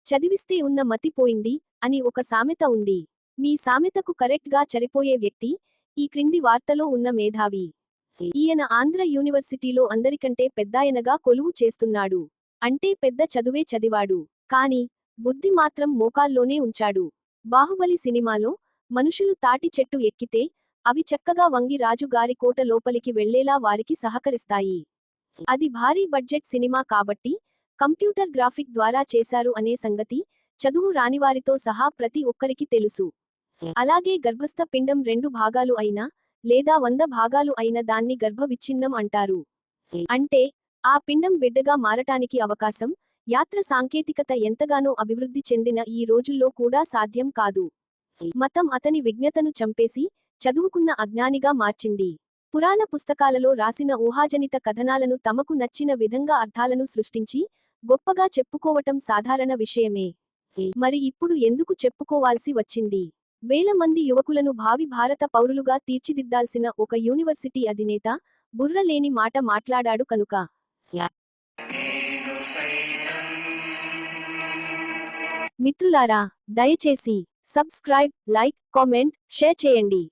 చదివిస్తే ఉన్న మతి పోయింది అని ఒక సామెత ఉంది. మీ సామెతకు కరెక్ట్ గా సరిపోయే వ్యక్తి ఈ క్రింది వార్తలో ఉన్న మేధావి. ఈయన ఆంధ్ర యూనివర్సిటీలో అందరికంటే పెద్దాయనగా కొలువు చేస్తున్నాడు. అంటే పెద్ద చదువే చదివాడు. కాని బుద్ధి మాత్రం మోకాల్లోనే ఉంచాడు. బాహుబలి సినిమాలో మనుషులు తాటి చెట్టు ఎక్కితే అవి చక్కగా వంగి రాజు గారి కోట లోపలికి వెళ్లేలా వారికి సహకరిస్తాయి. అది భారీ బడ్జెట్ సినిమా కాబట్టి కంప్యూటర్ గ్రాఫిక్ ద్వారా చేశారు అనే సంగతి చదువు రానివారితో సహా ప్రతి ఒక్కరికి తెలుసు. అలాగే గర్భస్థ పిండం 2 భాగాలు అయినా లేదా 100 భాగాలు అయిన దాన్ని గర్భ విచ్ఛిన్నం అంటారు. అంటే ఆ పిండం బిడ్డగా మారటానికి అవకాశం, యాత్ర సాంకేతికత ఎంతగానో అభివృద్ధి చెందిన ఈ రోజుల్లో కూడా సాధ్యం కాదు. మతం అతని విజ్ఞతను చంపేసి చదువుకున్న అజ్ఞానిగా మార్చింది. పురాణ పుస్తకాలలో రాసిన ఊహాజనిత కథనాలను తమకు నచ్చిన విధంగా అర్థాలను సృష్టించి గొప్పగా చెప్పుకోవటం సాధారణ విషయమే. మరి ఇప్పుడు ఎందుకు చెప్పుకోవాల్సి వచ్చింది? వేల మంది యువకులను భావి భారత పౌరులుగా తీర్చిదిద్దాల్సిన ఒక యూనివర్సిటీ అధినేత బుర్ర లేని మాట మాట్లాడాడు కనుక. మిత్రులారా, దయచేసి సబ్స్క్రైబ్, లైక్, కామెంట్, షేర్ చేయండి.